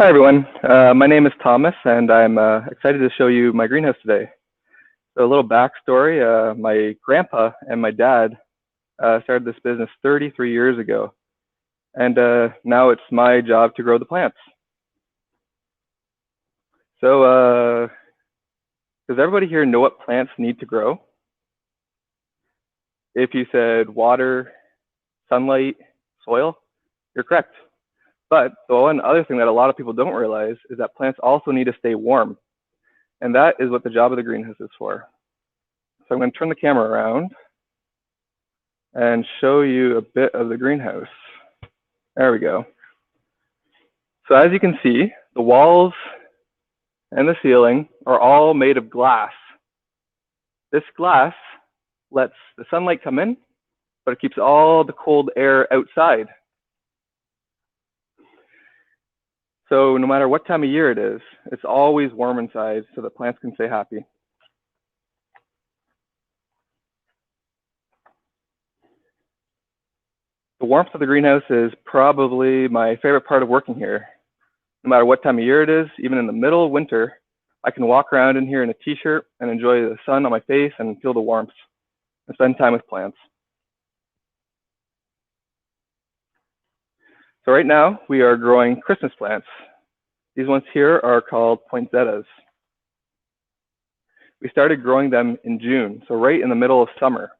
Hi everyone, my name is Thomas and I'm excited to show you my greenhouse today. So a little backstory, my grandpa and my dad started this business 33 years ago, and now it's my job to grow the plants. So does everybody here know what plants need to grow? If you said water, sunlight, soil, you're correct. But the one other thing that a lot of people don't realize is that plants also need to stay warm. And that is what the job of the greenhouse is for. So I'm going to turn the camera around and show you a bit of the greenhouse. There we go. So as you can see, the walls and the ceiling are all made of glass. This glass lets the sunlight come in, but it keeps all the cold air outside. So no matter what time of year it is, it's always warm inside so the plants can stay happy. The warmth of the greenhouse is probably my favorite part of working here. No matter what time of year it is, even in the middle of winter, I can walk around in here in a t-shirt and enjoy the sun on my face and feel the warmth and spend time with plants. So right now we are growing Christmas plants. These ones here are called poinsettias. We started growing them in June, so right in the middle of summer.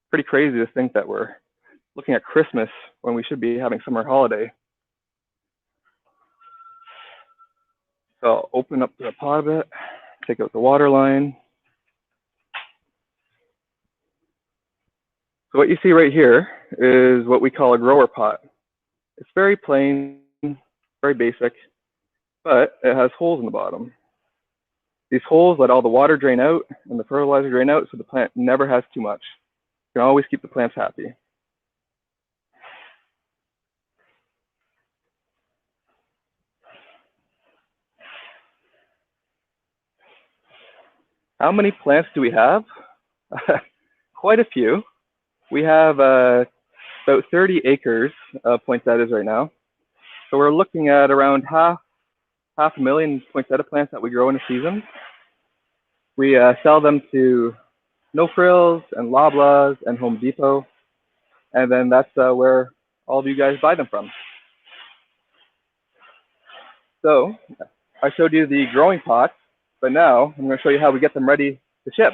Pretty crazy to think that we're looking at Christmas when we should be having summer holiday. So I'll open up the pot a bit, take out the water line. So what you see right here is what we call a grower pot. It's very plain, very basic, but it has holes in the bottom. These holes let all the water drain out and the fertilizer drain out so the plant never has too much. You can always keep the plants happy. How many plants do we have? Quite a few. We have about 30 acres of poinsettias right now. So we're looking at around half a million poinsettia plants that we grow in a season. We sell them to No Frills and Loblaws and Home Depot. And then that's where all of you guys buy them from. So I showed you the growing pots, but now I'm going to show you how we get them ready to ship.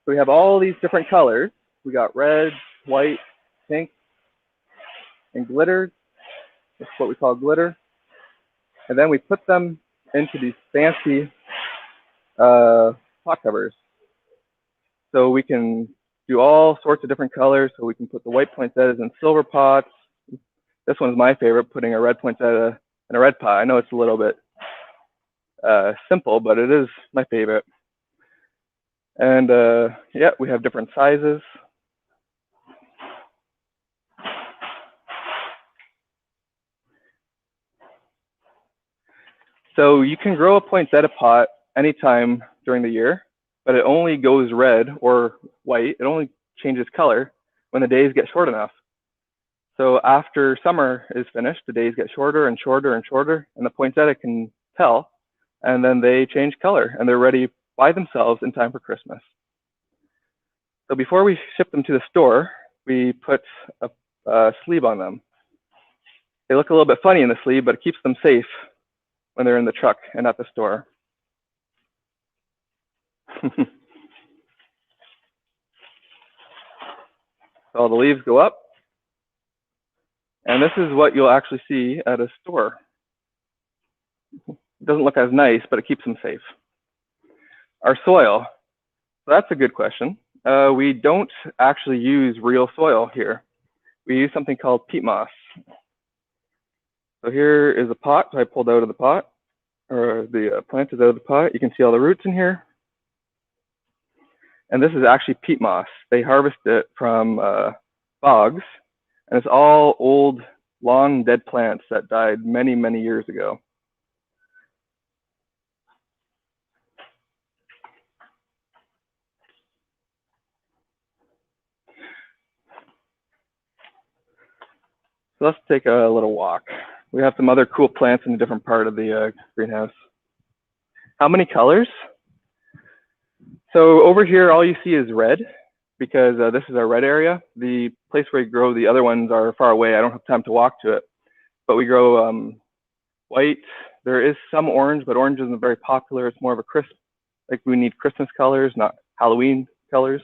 So we have all these different colors. We got red, white, pink, and glitter. That's what we call glitter. And then we put them into these fancy pot covers. So we can do all sorts of different colors. So we can put the white poinsettias in silver pots. This one's my favorite, putting a red poinsettia in a red pot. I know it's a little bit simple, but it is my favorite. And yeah, we have different sizes. So you can grow a poinsettia pot anytime during the year, but it only goes red or white. It only changes color when the days get short enough. So after summer is finished, the days get shorter and shorter and shorter, and the poinsettia can tell, and then they change color, and they're ready by themselves in time for Christmas. So before we ship them to the store, we put a sleeve on them. They look a little bit funny in the sleeve, but it keeps them safe when they're in the truck and at the store. So all the leaves go up. And this is what you'll actually see at a store. It doesn't look as nice, but it keeps them safe. Our soil, that's a good question. We don't actually use real soil here. We use something called peat moss. So here is a pot I pulled out of the pot, or the plant is out of the pot. You can see all the roots in here. And this is actually peat moss. They harvest it from bogs, and it's all old, long dead plants that died many, many years ago. So let's take a little walk. we have some other cool plants in a different part of the greenhouse. How many colors? So over here, all you see is red, because this is our red area. The place where we grow the other ones are far away. I don't have time to walk to it, but we grow white. There is some orange, but orange isn't very popular. It's more of a crisp, like we need Christmas colors, not Halloween colors.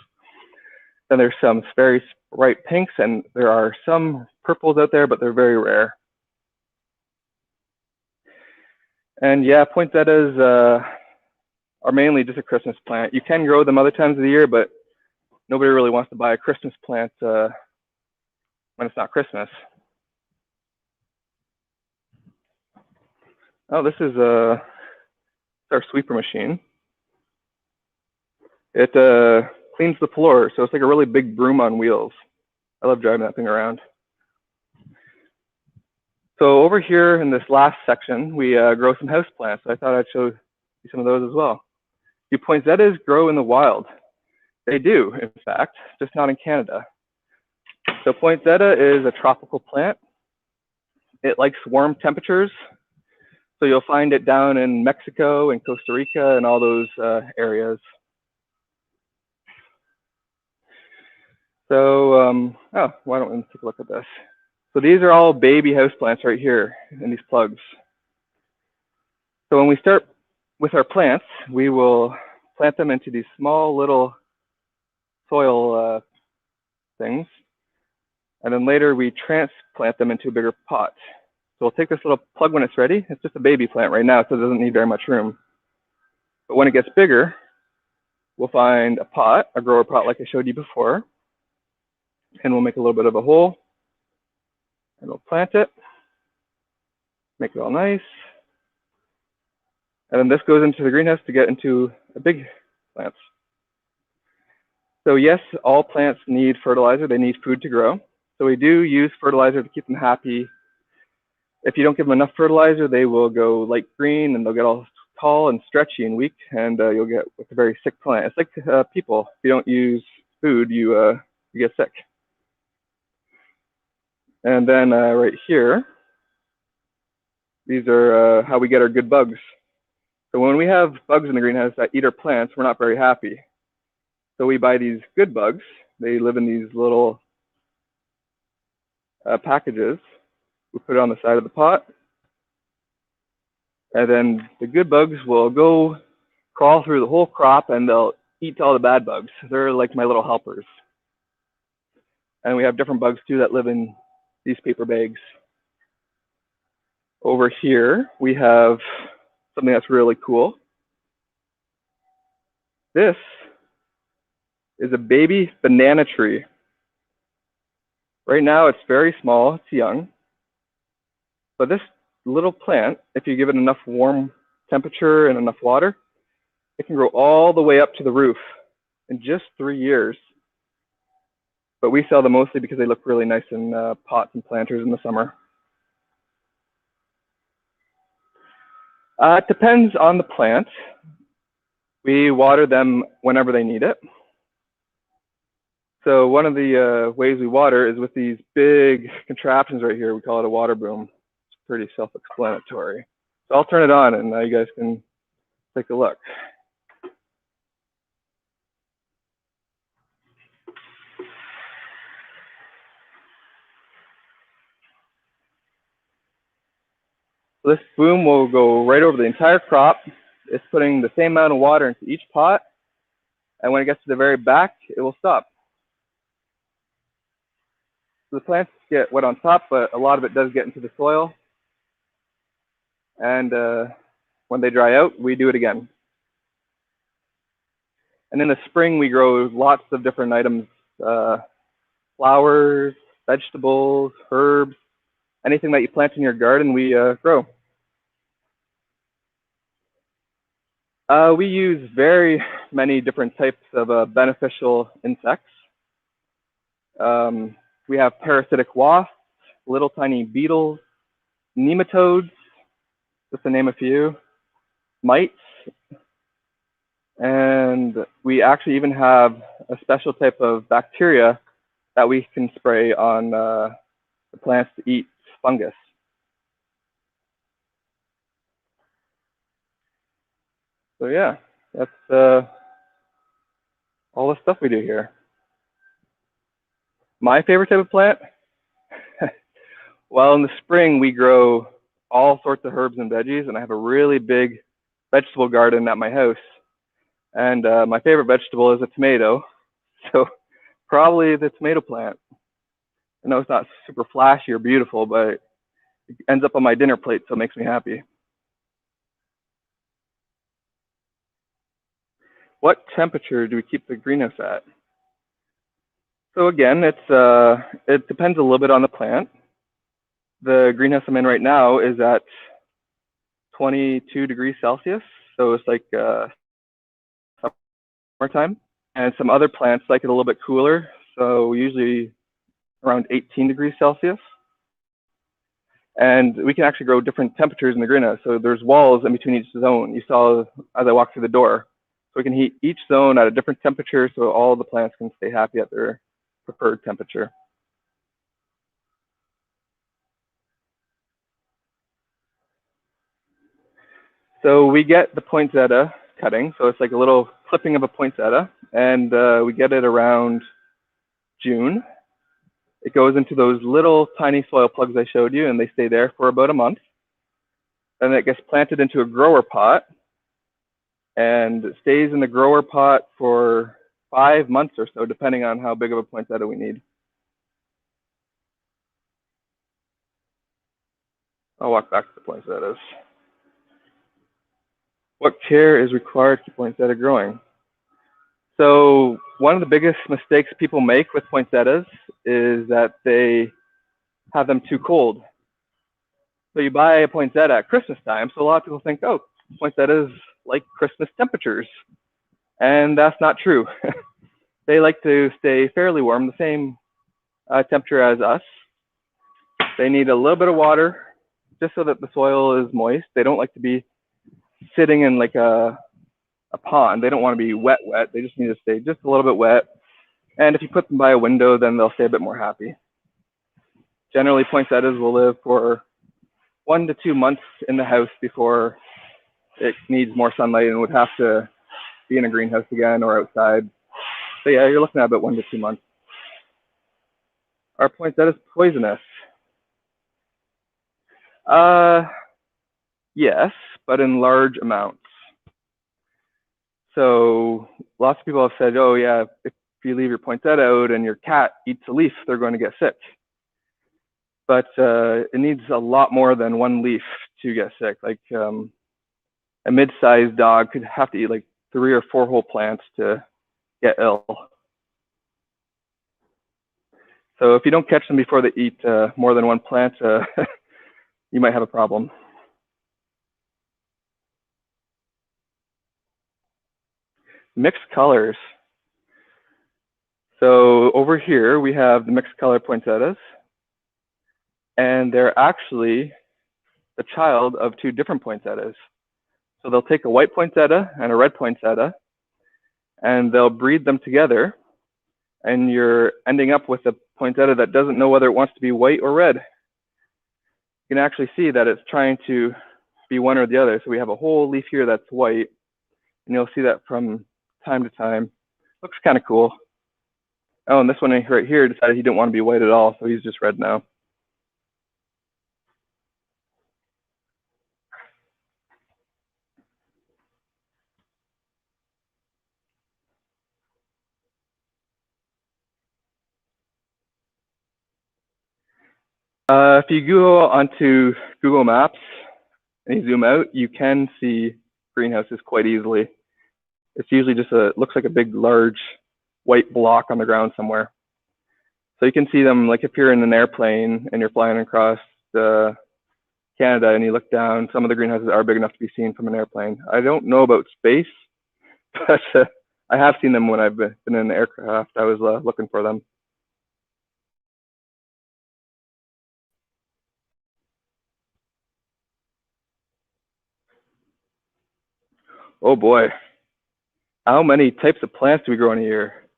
Then there's some very bright pinks, and there are some purples out there, but they're very rare. And yeah, poinsettias are mainly just a Christmas plant. You can grow them other times of the year, but nobody really wants to buy a Christmas plant when it's not Christmas. Oh, this is our sweeper machine. It cleans the floor, so it's like a really big broom on wheels. I love driving that thing around. So over here in this last section, we grow some houseplants. So I thought I'd show you some of those as well. Do poinsettias grow in the wild? They do, in fact, just not in Canada. So poinsettia is a tropical plant. It likes warm temperatures. So you'll find it down in Mexico and Costa Rica and all those areas. So, why don't we take a look at this? So these are all baby houseplants right here in these plugs. So when we start with our plants, we will plant them into these small little soil things. And then later we transplant them into a bigger pot. So we'll take this little plug when it's ready. It's just a baby plant right now, so it doesn't need very much room. But when it gets bigger, we'll find a pot, a grower pot like I showed you before. And we'll make a little bit of a hole. And we'll plant it. Make it all nice. And then this goes into the greenhouse to get into a big plants. So yes, all plants need fertilizer. They need food to grow. So we do use fertilizer to keep them happy. If you don't give them enough fertilizer, they will go light green and they'll get all tall and stretchy and weak, and you'll get a very sick plant. It's like people. If you don't use food, you get sick. And then right here, these are how we get our good bugs. So when we have bugs in the greenhouse that eat our plants, we're not very happy. So we buy these good bugs. They live in these little packages. We put it on the side of the pot. And then the good bugs will go crawl through the whole crop and they'll eat all the bad bugs. They're like my little helpers. And we have different bugs too that live in these paper bags. Over here, we have something that's really cool. This is a baby banana tree. Right now, it's very small, it's young. But this little plant, if you give it enough warm temperature and enough water, it can grow all the way up to the roof in just 3 years. But we sell them mostly because they look really nice in pots and planters in the summer. It depends on the plant. We water them whenever they need it. So one of the ways we water is with these big contraptions right here. We call it a water boom. It's pretty self-explanatory. So I'll turn it on and you guys can take a look. This boom will go right over the entire crop. It's putting the same amount of water into each pot. And when it gets to the very back, it will stop. So the plants get wet on top, but a lot of it does get into the soil. And when they dry out, we do it again. And in the spring, we grow lots of different items, flowers, vegetables, herbs, anything that you plant in your garden, we grow. We use very many different types of beneficial insects. We have parasitic wasps, little tiny beetles, nematodes, just to name a few, mites, and we actually even have a special type of bacteria that we can spray on the plants to eat fungus. So yeah, that's all the stuff we do here. My favorite type of plant? Well, in the spring, we grow all sorts of herbs and veggies, and I have a really big vegetable garden at my house. And my favorite vegetable is a tomato. So probably the tomato plant. I know it's not super flashy or beautiful, but it ends up on my dinner plate, so it makes me happy. What temperature do we keep the greenhouse at? So again, it depends a little bit on the plant. The greenhouse I'm in right now is at 22 degrees Celsius, so it's like summertime. And some other plants like it a little bit cooler, so usually around 18 degrees Celsius. And we can actually grow different temperatures in the greenhouse. So there's walls in between each zone. You saw as I walked through the door. So we can heat each zone at a different temperature so all the plants can stay happy at their preferred temperature. So we get the poinsettia cutting. So it's like a little clipping of a poinsettia. And we get it around June. It goes into those little tiny soil plugs I showed you, and they stay there for about a month. Then it gets planted into a grower pot, and it stays in the grower pot for 5 months or so, depending on how big of a poinsettia we need. I'll walk back to the poinsettias. What care is required to keep poinsettia growing? So one of the biggest mistakes people make with poinsettias is that they have them too cold. So you buy a poinsettia at Christmas time, so a lot of people think, oh, poinsettias like Christmas temperatures. And that's not true. They like to stay fairly warm, the same temperature as us. They need a little bit of water just so that the soil is moist. They don't like to be sitting in like a pond. They don't want to be wet. They just need to stay just a little bit wet. And if you put them by a window, then they'll stay a bit more happy. Generally, poinsettias will live for 1 to 2 months in the house before it needs more sunlight and would have to be in a greenhouse again or outside. So yeah, you're looking at about 1 to 2 months. Are poinsettias poisonous? Yes, but in large amounts. So lots of people have said, oh yeah, if you leave your poinsettia out and your cat eats a leaf, they're going to get sick. But it needs a lot more than one leaf to get sick. Like a mid-sized dog could have to eat like 3 or 4 whole plants to get ill. So if you don't catch them before they eat more than one plant, you might have a problem. Mixed colors. So over here we have the mixed color poinsettias, and they're actually the child of 2 different poinsettias. So they'll take a white poinsettia and a red poinsettia, and they'll breed them together, and you're ending up with a poinsettia that doesn't know whether it wants to be white or red. You can actually see that it's trying to be one or the other. So we have a whole leaf here that's white, and you'll see that from time to time. Looks kind of cool. Oh, and this one right here decided he didn't want to be white at all, so he's just red now. If you go onto Google Maps and you zoom out, you can see greenhouses quite easily. It's usually just looks like a big, large white block on the ground somewhere. So you can see them, like if you're in an airplane and you're flying across Canada and you look down, some of the greenhouses are big enough to be seen from an airplane. I don't know about space, but I have seen them when I've been in an aircraft. I was looking for them. Oh boy, how many types of plants do we grow in a year?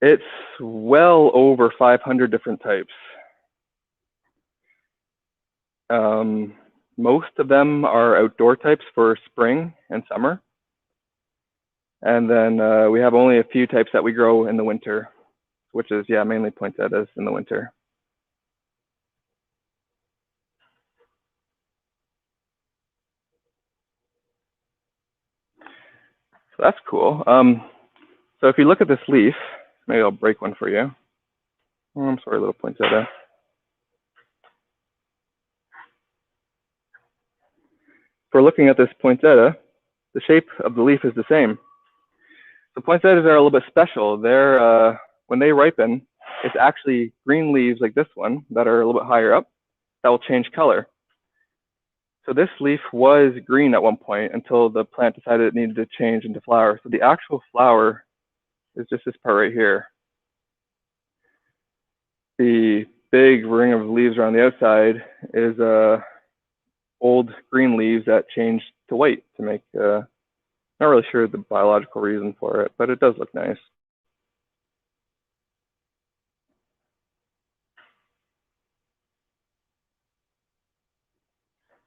It's well over 500 different types. most of them are outdoor types for spring and summer. And then we have only a few types that we grow in the winter, which is, yeah, mainly poinsettias in the winter. So that's cool. So if you look at this leaf, maybe I'll break one for you. Oh, I'm sorry, little poinsettia. If we're looking at this poinsettia, the shape of the leaf is the same. So poinsettias are a little bit special. They're when they ripen, it's actually green leaves like this one that are a little bit higher up that will change color. So this leaf was green at one point until the plant decided it needed to change into flower. So the actual flower is just this part right here. The big ring of leaves around the outside is old green leaves that changed to white to make, not really sure the biological reason for it, but it does look nice.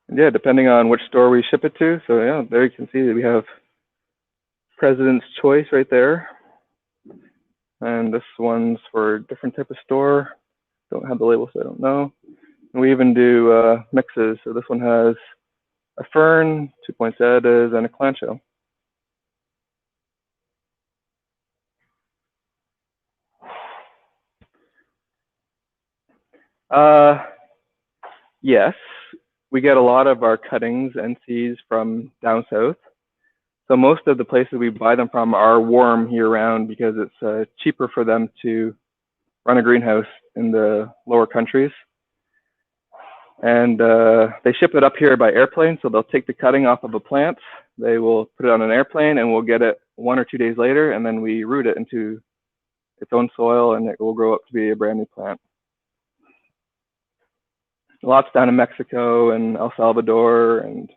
And yeah, depending on which store we ship it to. So yeah, there you can see that we have President's Choice right there. And this one's for a different type of store. Don't have the label, so I don't know. And we even do mixes. So this one has a fern, 2 poinsettias, and a clancho. Yes, we get a lot of our cuttings and seeds from down south. So most of the places we buy them from are warm year-round because it's cheaper for them to run a greenhouse in the lower countries. And they ship it up here by airplane, so they'll take the cutting off of a plant, they will put it on an airplane, and we'll get it 1 or 2 days later, and then we root it into its own soil, and it will grow up to be a brand new plant. Lots down in Mexico and El Salvador and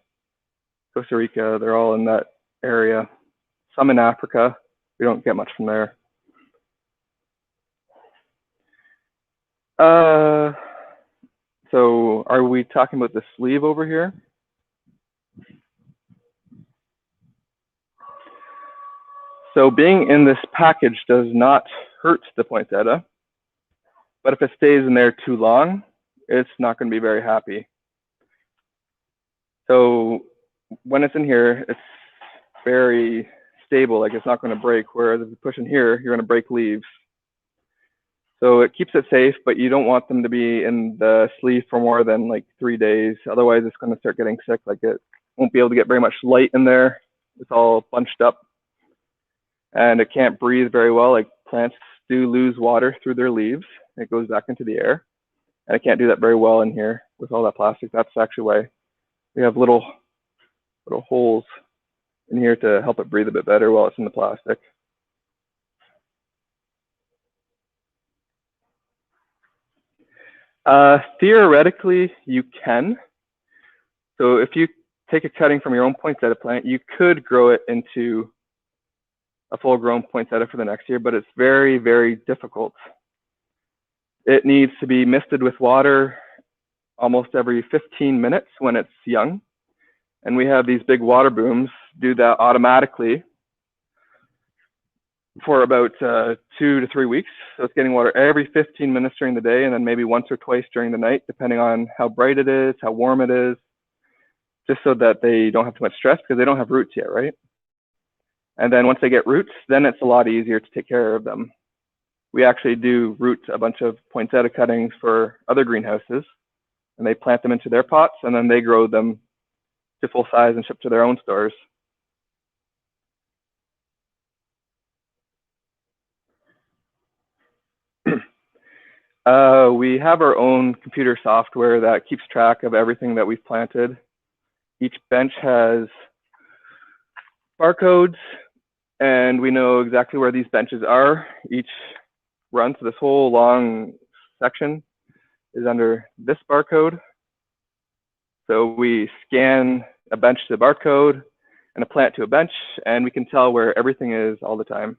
Costa Rica, they're all in that area. Some in Africa, we don't get much from there. So are we talking about the sleeve over here? So being in this package does not hurt the poinsettia, but if it stays in there too long, it's not going to be very happy. So when it's in here, it's very stable, like it's not going to break, whereas if you push in here, you're going to break leaves. So it keeps it safe, but you don't want them to be in the sleeve for more than like 3 days. Otherwise, it's going to start getting sick. Like it won't be able to get very much light in there. It's all bunched up. And it can't breathe very well. Like plants do lose water through their leaves. It goes back into the air. And it can't do that very well in here with all that plastic. That's actually why we have little holes in here to help it breathe a bit better while it's in the plastic. Theoretically, you can. So if you take a cutting from your own poinsettia plant, you could grow it into a full-grown poinsettia for the next year, but it's very, very difficult. It needs to be misted with water almost every 15 minutes when it's young. And we have these big water booms do that automatically for about 2 to 3 weeks. So it's getting water every 15 minutes during the day and then maybe once or twice during the night, depending on how bright it is, how warm it is, just so that they don't have too much stress because they don't have roots yet, right? And then once they get roots, then it's a lot easier to take care of them. We actually do root a bunch of poinsettia cuttings for other greenhouses, and they plant them into their pots, and then they grow them to full size and ship to their own stores. We have our own computer software that keeps track of everything that we've planted. Each bench has barcodes, and we know exactly where these benches are. Each run, so this whole long section is under this barcode. So we scan a bench to the barcode and a plant to a bench, and we can tell where everything is all the time.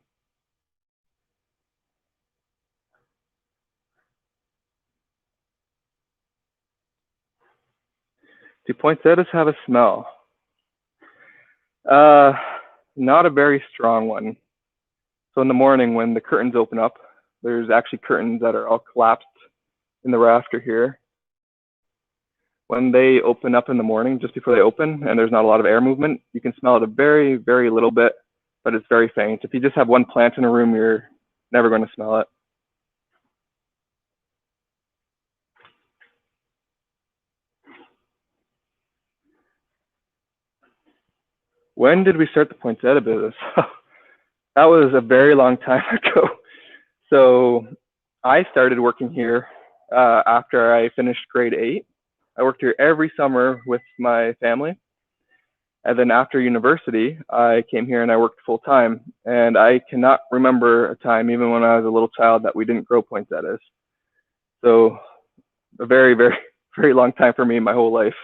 Do poinsettias have a smell? Not a very strong one. So in the morning when the curtains open up, there's actually curtains that are all collapsed in the rafter here. When they open up in the morning, just before they open, and there's not a lot of air movement, you can smell it a very, very little bit, but it's very faint. If you just have one plant in a room, you're never going to smell it. When did we start the poinsettia business? That was a very long time ago. So I started working here after I finished grade 8. I worked here every summer with my family. And then after university, I came here and I worked full time. And I cannot remember a time, even when I was a little child, that we didn't grow poinsettias. So a very, very, very long time for me, my whole life.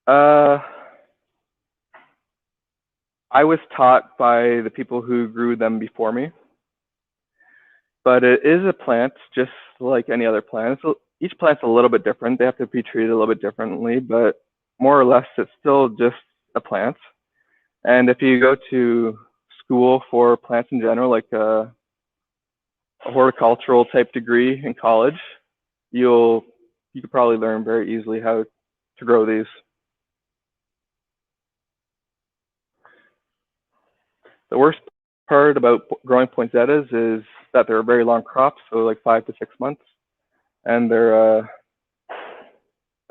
I was taught by the people who grew them before me. But it is a plant just like any other plant. So each plant's a little bit different. They have to be treated a little bit differently, but more or less it's still just a plant. And if you go to school for plants in general, like a horticultural type degree in college, you could probably learn very easily how to grow these. The worst part about growing poinsettias is that they're a very long crop, so like 5 to 6 months, and that's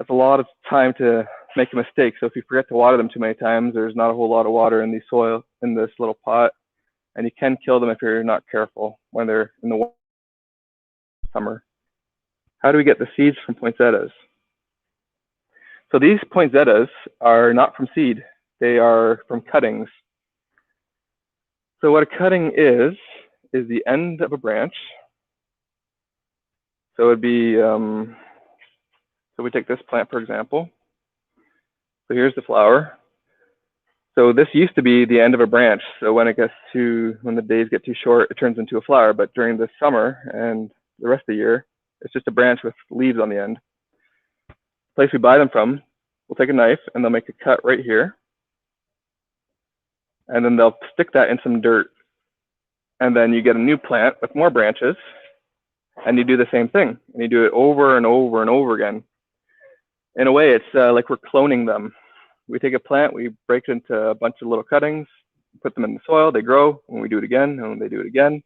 a lot of time to make a mistake. So if you forget to water them too many times, there's not a whole lot of water in the soil in this little pot, and you can kill them if you're not careful when they're in the summer. How do we get the seeds from poinsettias? So these poinsettias are not from seed, they are from cuttings. So what a cutting is the end of a branch. So it'd be, so we take this plant, for example. So here's the flower. So this used to be the end of a branch. So when the days get too short, it turns into a flower. But during the summer and the rest of the year, it's just a branch with leaves on the end. The place we buy them from, we'll take a knife and they'll make a cut right here. And then they'll stick that in some dirt. And then you get a new plant with more branches, and you do the same thing. And you do it over and over and over again. In a way, it's like we're cloning them. We take a plant, we break it into a bunch of little cuttings, put them in the soil, they grow, and we do it again, and they do it again.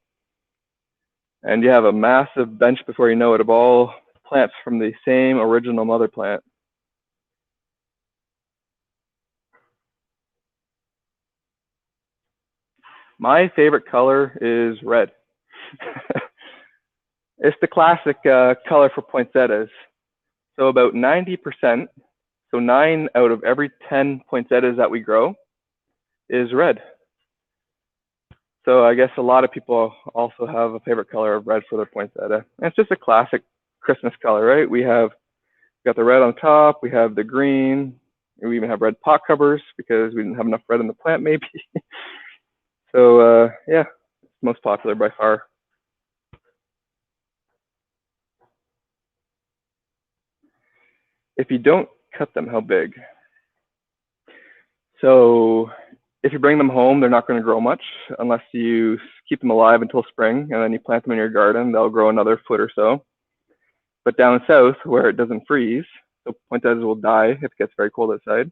And you have a massive bench before you know it of all plants from the same original mother plant. My favorite color is red. It's the classic color for poinsettias. So about 90%, so 9 out of every 10 poinsettias that we grow is red. So I guess a lot of people also have a favorite color of red for their poinsettia. And it's just a classic Christmas color, right? We got the red on top, we have the green, we even have red pot covers because we didn't have enough red in the plant maybe. So yeah, it's most popular by far. If you don't cut them, how big? So if you bring them home, they're not going to grow much unless you keep them alive until spring, and then you plant them in your garden. They'll grow another foot or so. But down south, where it doesn't freeze, so poinsettias will die if it gets very cold outside.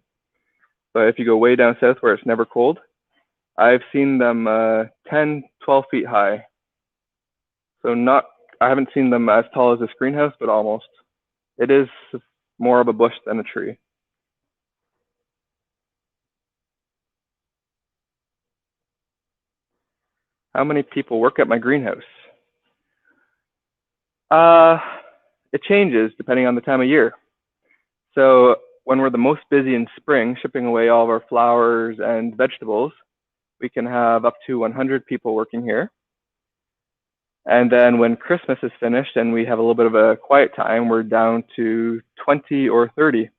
But if you go way down south where it's never cold, I've seen them 10, 12 feet high. So I haven't seen them as tall as this greenhouse, but almost. It is more of a bush than a tree. How many people work at my greenhouse? It changes depending on the time of year. So when we're the most busy in spring, shipping away all of our flowers and vegetables, we can have up to 100 people working here. And then when Christmas is finished and we have a little bit of a quiet time, we're down to 20 or 30.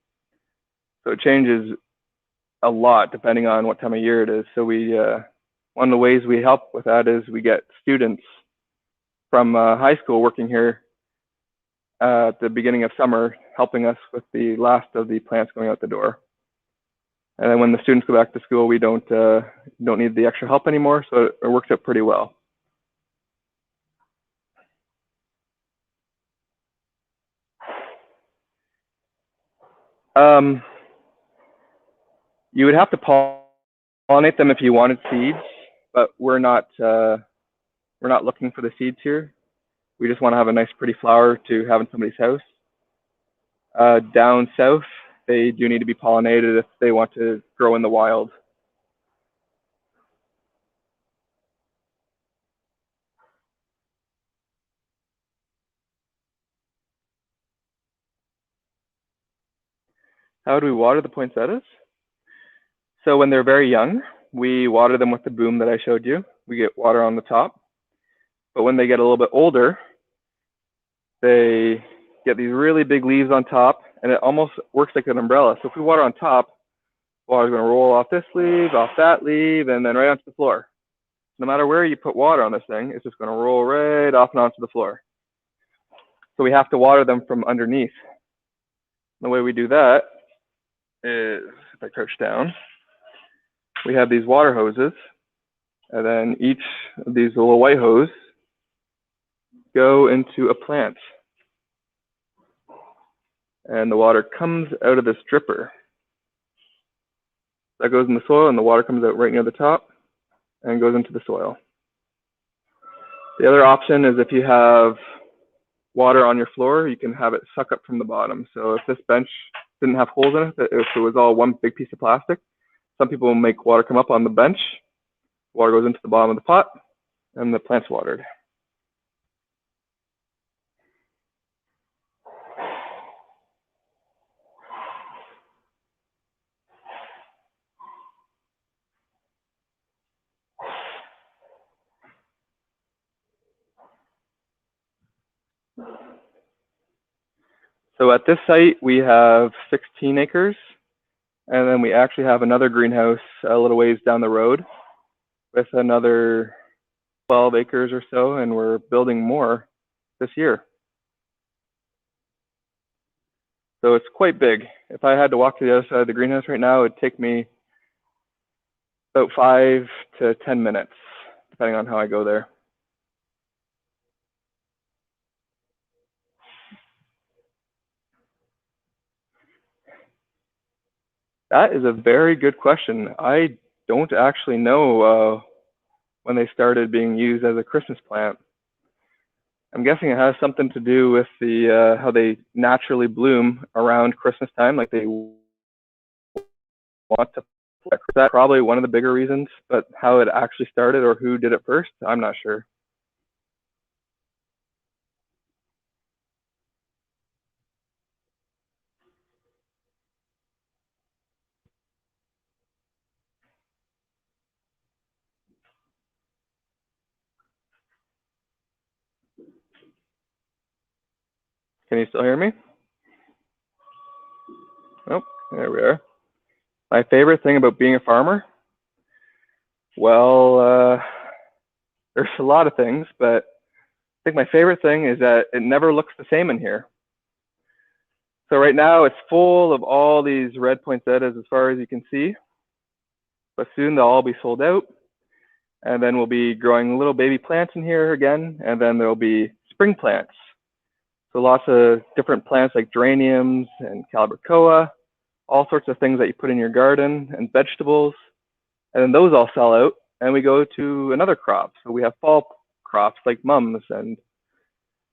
So it changes a lot depending on what time of year it is. So one of the ways we help with that is we get students from high school working here at the beginning of summer, helping us with the last of the plants going out the door. And then when the students go back to school, we don't need the extra help anymore, so it works out pretty well. You would have to pollinate them if you wanted seeds, but we're not looking for the seeds here. We just want to have a nice, pretty flower to have in somebody's house. Down south, they do need to be pollinated if they want to grow in the wild. How do we water the poinsettias? So when they're very young, we water them with the boom that I showed you. We get water on the top. But when they get a little bit older, they get these really big leaves on top, and it almost works like an umbrella. So if we water on top, water's going to roll off this leaf, off that leaf, and then right onto the floor. No matter where you put water on this thing, it's just going to roll right off and onto the floor. So we have to water them from underneath. The way we do that is, if I crouch down, we have these water hoses, and then each of these little white hose go into a plant. And the water comes out of this dripper. That goes in the soil, and the water comes out right near the top and goes into the soil. The other option is if you have water on your floor, you can have it suck up from the bottom. So if this bench didn't have holes in it, if it was all one big piece of plastic, some people will make water come up on the bench, water goes into the bottom of the pot, and the plant's watered. So at this site, we have 16 acres, and then we actually have another greenhouse a little ways down the road with another 12 acres or so, and we're building more this year. So it's quite big. If I had to walk to the other side of the greenhouse right now, it would take me about 5 to 10 minutes, depending on how I go there. That is a very good question. I don't actually know when they started being used as a Christmas plant. I'm guessing it has something to do with the how they naturally bloom around Christmas time, like they want to. That's probably one of the bigger reasons, but how it actually started or who did it first, I'm not sure. Can you still hear me? Oh, there we are. My favorite thing about being a farmer? Well, there's a lot of things, but I think my favorite thing is that it never looks the same in here. So right now it's full of all these red poinsettias as far as you can see, but soon they'll all be sold out. And then we'll be growing little baby plants in here again, and then there'll be spring plants. So lots of different plants like geraniums and calibrachoa, all sorts of things that you put in your garden, and vegetables. And then those all sell out, and we go to another crop. So we have fall crops like mums and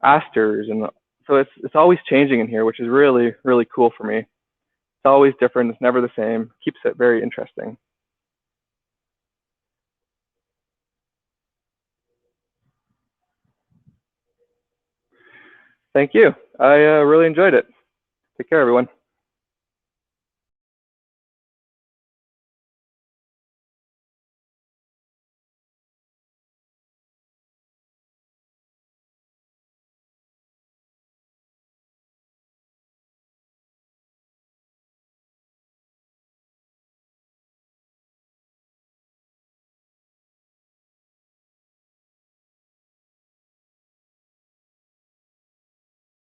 asters, and so it's always changing in here, which is really, really cool for me. It's always different, it's never the same, keeps it very interesting. Thank you. I really enjoyed it. Take care, everyone.